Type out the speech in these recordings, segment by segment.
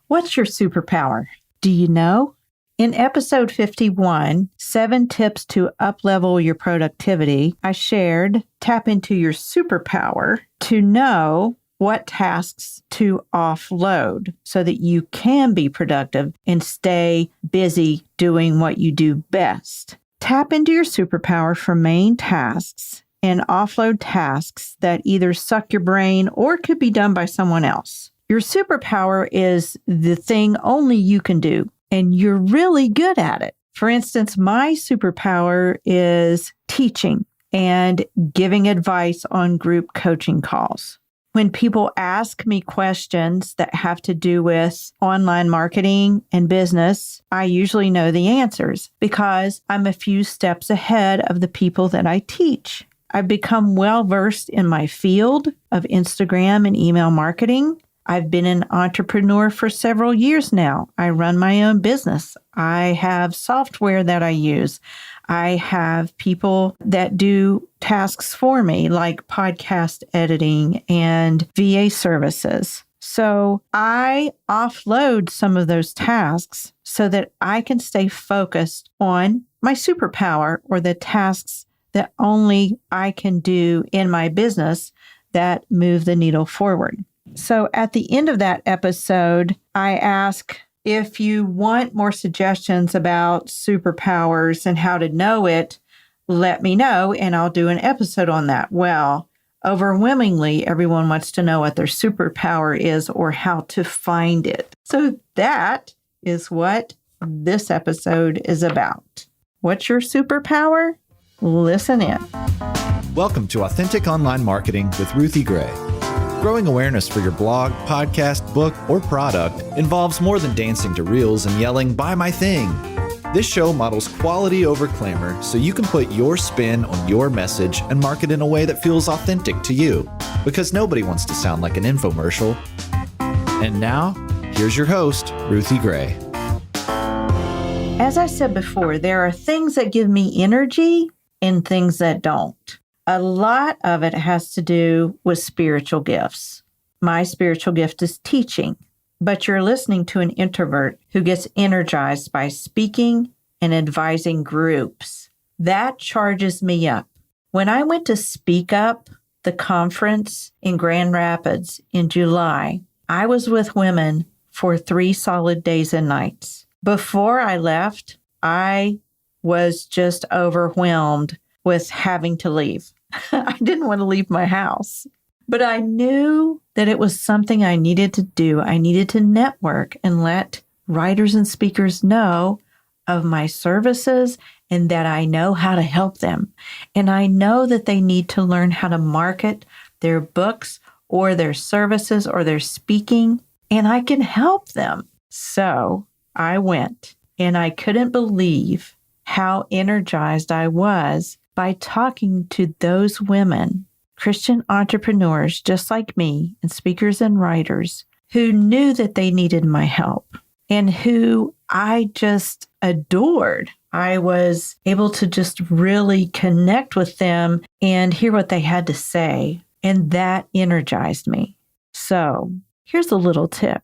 What's your superpower? Do you know? In episode 51, 7 tips to uplevel your productivity, I shared tap into your superpower to know what tasks to offload so that you can be productive and stay busy doing what you do best. Tap into your superpower for main tasks and offload tasks that either suck your brain or could be done by someone else. Your superpower is the thing only you can do, and you're really good at it. For instance, my superpower is teaching and giving advice on group coaching calls. When people ask me questions that have to do with online marketing and business, I usually know the answers because I'm a few steps ahead of the people that I teach. I've become well-versed in my field of Instagram and email marketing. I've been an entrepreneur for several years now. I run my own business. I have software that I use. I have people that do tasks for me, like podcast editing and VA services. So I offload some of those tasks so that I can stay focused on my superpower or the tasks that only I can do in my business that move the needle forward. So at the end of that episode, I ask if you want more suggestions about superpowers and how to know it, let me know and I'll do an episode on that. Well, overwhelmingly, everyone wants to know what their superpower is or how to find it. So that is what this episode is about. What's your superpower? Listen in. Welcome to Authentic Online Marketing with Ruthie Gray. Growing awareness for your blog, podcast, book, or product involves more than dancing to reels and yelling, "Buy my thing." This show models quality over clamor so you can put your spin on your message and market in a way that feels authentic to you, because nobody wants to sound like an infomercial. And now, here's your host, Ruthie Gray. As I said before, there are things that give me energy and things that don't. A lot of it has to do with spiritual gifts. My spiritual gift is teaching, but you're listening to an introvert who gets energized by speaking and advising groups. That charges me up. When I went to Speak Up, the conference in Grand Rapids in July, I was with women for 3 solid days and nights. Before I left, I was just overwhelmed with having to leave. I didn't want to leave my house, but I knew that it was something I needed to do. I needed to network and let writers and speakers know of my services and that I know how to help them. And I know that they need to learn how to market their books or their services or their speaking, and I can help them. So I went, and I couldn't believe how energized I was by talking to those women, Christian entrepreneurs just like me, and speakers and writers who knew that they needed my help and who I just adored. I was able to just really connect with them and hear what they had to say, and that energized me. So here's a little tip.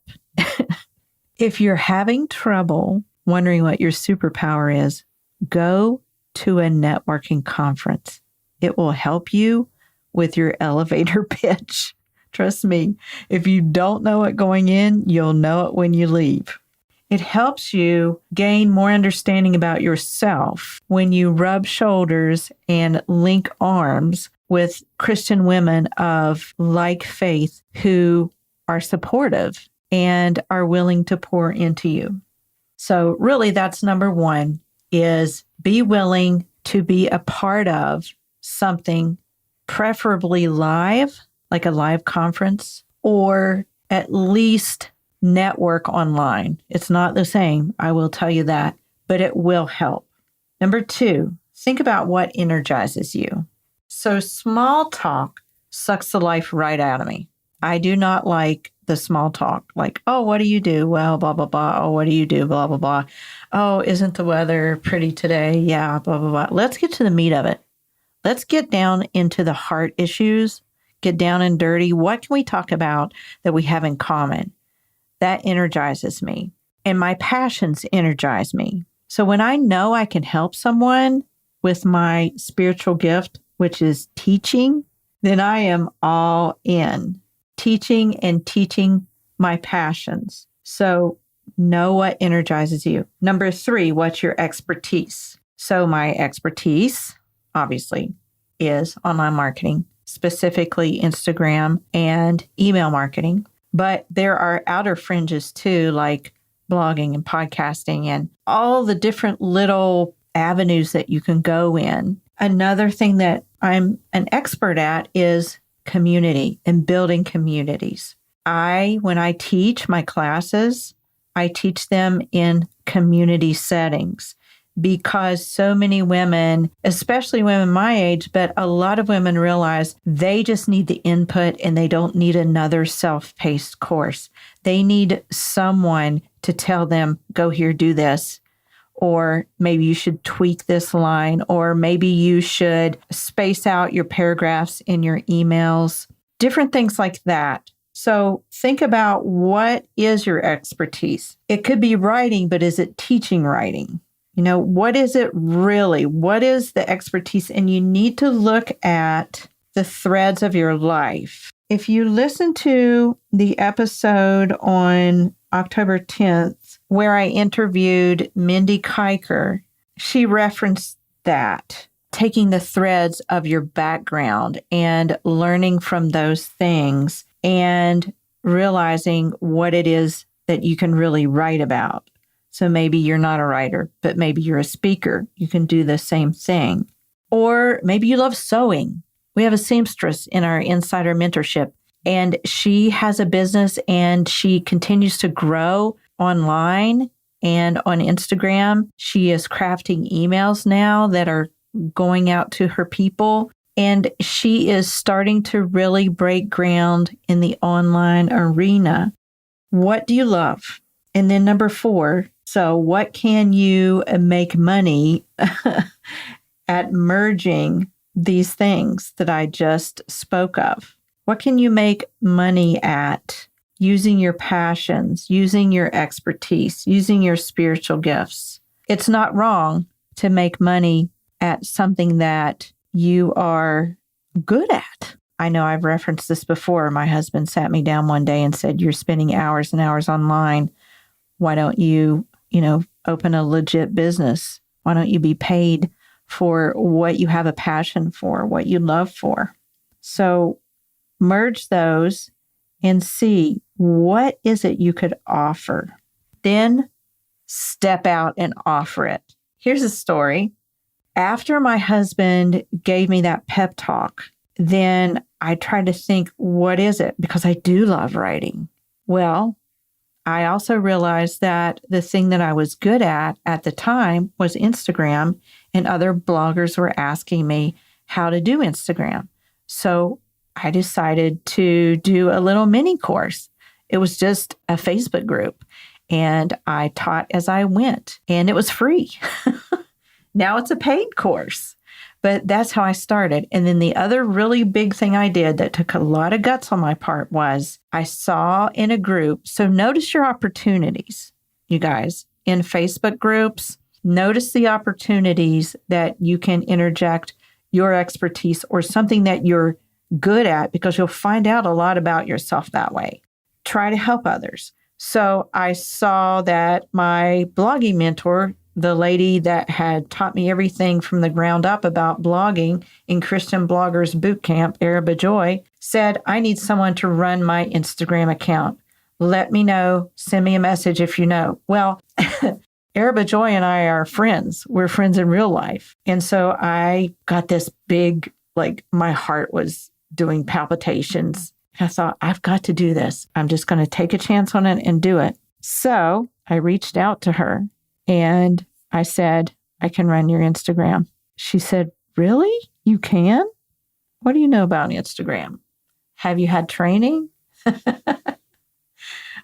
If you're having trouble wondering what your superpower is, go to a networking conference. It will help you with your elevator pitch. Trust me, if you don't know it going in, you'll know it when you leave. It helps you gain more understanding about yourself when you rub shoulders and link arms with Christian women of like faith who are supportive and are willing to pour into you. So really, that's number one, is be willing to be a part of something, preferably live, like a live conference, or at least network online. It's not the same, I will tell you that, but it will help. Number 2, think about what energizes you. So small talk sucks the life right out of me. I do not like the small talk, like, oh, what do you do? Well, blah, blah, blah. Oh, what do you do? Blah, blah, blah. Oh, isn't the weather pretty today? Yeah, blah, blah, blah. Let's get to the meat of it. Let's get down into the heart issues, get down and dirty. What can we talk about that we have in common? that energizes me. And my passions energize me. So when I know I can help someone with my spiritual gift, which is teaching, then I am all in. Teaching and teaching my passions. So know what energizes you. Number 3, what's your expertise? So my expertise, obviously, is online marketing, specifically Instagram and email marketing. But there are outer fringes too, like blogging and podcasting and all the different little avenues that you can go in. Another thing that I'm an expert at is community and building communities. When I teach my classes, I teach them in community settings because so many women, especially women my age, but a lot of women realize they just need the input and they don't need another self-paced course. They need someone to tell them, go here, do this. Or maybe you should tweak this line, or maybe you should space out your paragraphs in your emails, different things like that. So think about, what is your expertise? It could be writing, but is it teaching writing? What is it really? What is the expertise? And you need to look at the threads of your life. If you listen to the episode on October 10th, where I interviewed Mindy Kiker, she referenced that, taking the threads of your background and learning from those things and realizing what it is that you can really write about. So maybe you're not a writer, but maybe you're a speaker. You can do the same thing. Or maybe you love sewing. We have a seamstress in our insider mentorship, and she has a business and she continues to grow online and on Instagram. She is crafting emails now that are going out to her people. And she is starting to really break ground in the online arena. What do you love? And then number 4, so what can you make money at merging these things that I just spoke of? What can you make money at using your passions, using your expertise, using your spiritual gifts? It's not wrong to make money at something that you are good at. I know I've referenced this before. My husband sat me down one day and said, you're spending hours and hours online. Why don't you, open a legit business? Why don't you be paid for what you have a passion for, what you love for? So merge those and see, what is it you could offer? Then step out and offer it. Here's a story. After my husband gave me that pep talk, then I tried to think, what is it? Because I do love writing. Well, I also realized that the thing that I was good at the time was Instagram, and other bloggers were asking me how to do Instagram. So I decided to do a little mini course. It was just a Facebook group, and I taught as I went, and it was free. Now it's a paid course, but that's how I started. And then the other really big thing I did that took a lot of guts on my part was I saw in a group. So notice your opportunities, you guys, in Facebook groups. Notice the opportunities that you can interject your expertise or something that you're good at, because you'll find out a lot about yourself that way. Try to help others. So I saw that my blogging mentor, the lady that had taught me everything from the ground up about blogging in Christian Bloggers Bootcamp, Araba Joy, said, I need someone to run my Instagram account. Let me know. Send me a message if you know. Well, Araba Joy and I are friends. We're friends in real life. And so I got this big, my heart was doing palpitations. I thought, I've got to do this. I'm just going to take a chance on it and do it. So I reached out to her. And I said, I can run your Instagram. She said, really? You can? What do you know about Instagram? Have you had training?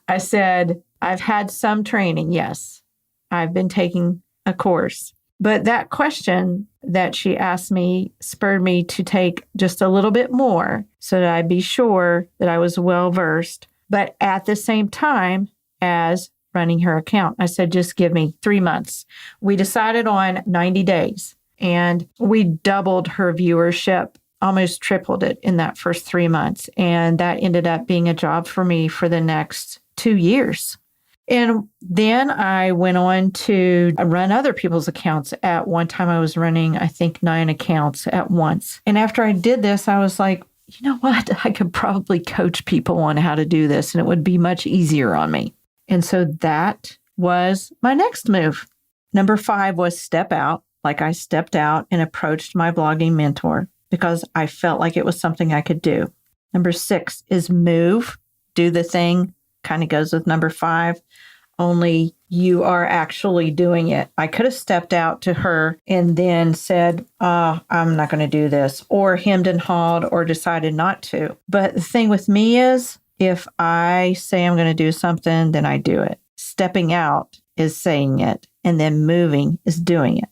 I said, I've had some training. Yes, I've been taking a course. But that question that she asked me spurred me to take just a little bit more so that I'd be sure that I was well versed. But at the same time, as running her account. I said, just give me 3 months. We decided on 90 days and we doubled her viewership, almost tripled it in that first 3 months. And that ended up being a job for me for the next 2 years. And then I went on to run other people's accounts. At one time, I was running, I think, 9 accounts at once. And after I did this, I was like, you know what? I could probably coach people on how to do this, and it would be much easier on me. And so that was my next move. Number 5 was step out. Like I stepped out and approached my blogging mentor because I felt like it was something I could do. Number 6 is move, do the thing. Kind of goes with number 5, only you are actually doing it. I could have stepped out to her and then said, I'm not going to do this, or hemmed and hawed or decided not to. But the thing with me is, if I say I'm going to do something, then I do it. Stepping out is saying it, and then moving is doing it.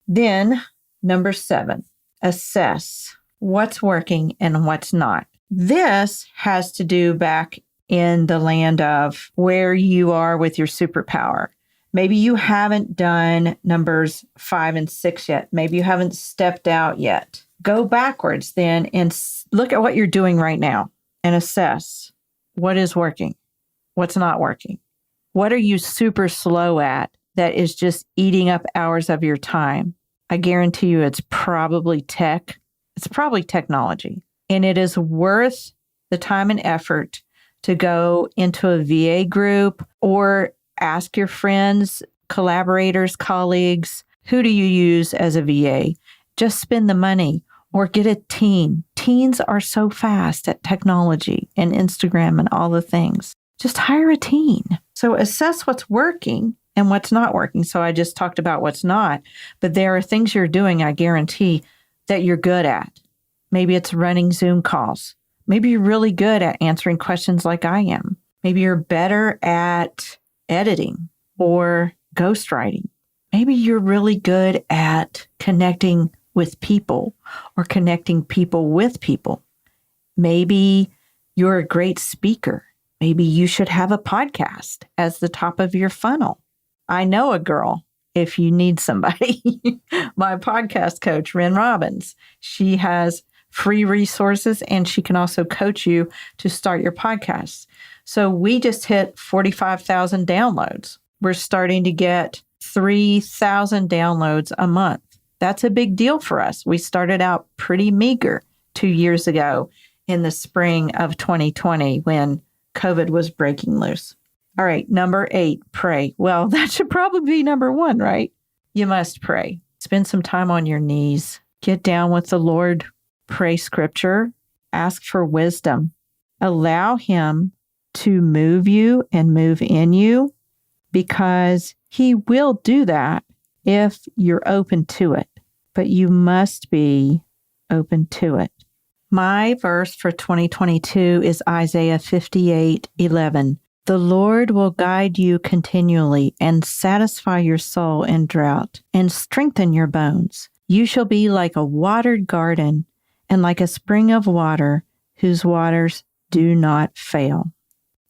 Then number 7, assess what's working and what's not. This has to do back in the land of where you are with your superpower. Maybe you haven't done numbers 5 and 6 yet. Maybe you haven't stepped out yet. Go backwards then and look at what you're doing right now and assess what is working, what's not working. What are you super slow at that is just eating up hours of your time? I guarantee you it's probably tech. It's probably technology. And it is worth the time and effort to go into a VA group or ask your friends, collaborators, colleagues, who do you use as a VA? Just spend the money or get a teen. Teens are so fast at technology and Instagram and all the things. Just hire a teen. So assess what's working and what's not working. So I just talked about what's not, but there are things you're doing, I guarantee, that you're good at. Maybe it's running Zoom calls. Maybe you're really good at answering questions like I am. Maybe you're better at editing or ghostwriting. Maybe you're really good at connecting with people or connecting people with people. Maybe you're a great speaker. Maybe you should have a podcast as the top of your funnel. I know a girl, if you need somebody, my podcast coach, Ren Robbins. She has free resources, and she can also coach you to start your podcast. So we just hit 45,000 downloads. We're starting to get 3,000 downloads a month. That's a big deal for us. We started out pretty meager 2 years ago in the spring of 2020 when COVID was breaking loose. All right, number 8, pray. Well, that should probably be number 1, right? You must pray. Spend some time on your knees. Get down with the Lord. Pray scripture, ask for wisdom, allow him to move you and move in you because he will do that if you're open to it, but you must be open to it. My verse for 2022 is Isaiah 58:11. The Lord will guide you continually and satisfy your soul in drought and strengthen your bones. You shall be like a watered garden and like a spring of water whose waters do not fail.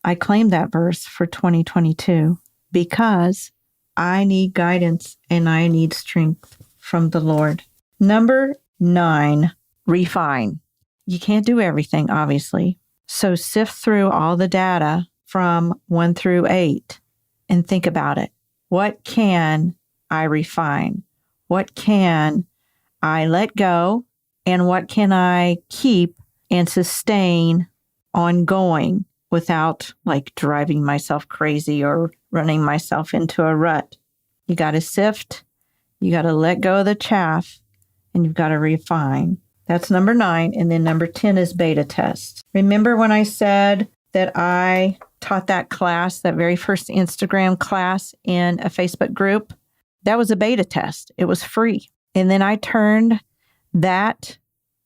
I claim that verse for 2022 because I need guidance and I need strength from the Lord. Number 9, refine. You can't do everything, obviously. So sift through all the data from 1 through 8 and think about it. What can I refine? What can I let go? And what can I keep and sustain ongoing without like driving myself crazy or running myself into a rut? You got to sift, you got to let go of the chaff, and you've got to refine. That's number 9. And then number 10 is beta test. Remember when I said that I taught that class, that very first Instagram class in a Facebook group? That was a beta test. It was free. And then I turned that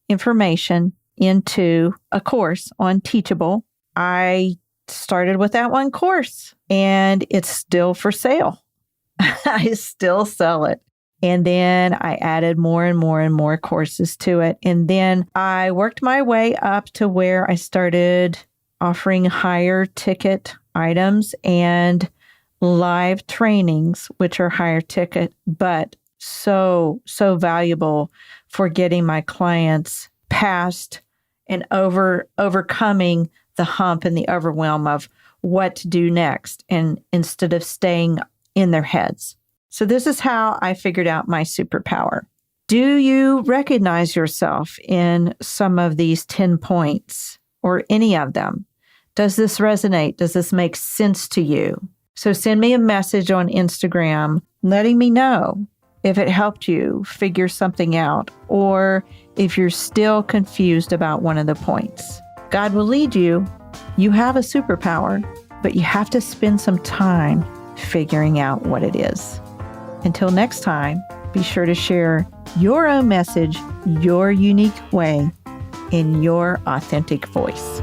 information into a course on Teachable. I started with that one course and it's still for sale. I still sell it. And then I added more and more and more courses to it. And then I worked my way up to where I started offering higher ticket items and live trainings, which are higher ticket, but so valuable for getting my clients past and overcoming the hump and the overwhelm of what to do next, and instead of staying in their heads. So this is how I figured out my superpower. Do you recognize yourself in some of these 10 points or any of them? Does this resonate? Does this make sense to you? So send me a message on Instagram letting me know if it helped you figure something out, or if you're still confused about one of the points. God will lead you. You have a superpower, but you have to spend some time figuring out what it is. Until next time, be sure to share your own message, your unique way, in your authentic voice.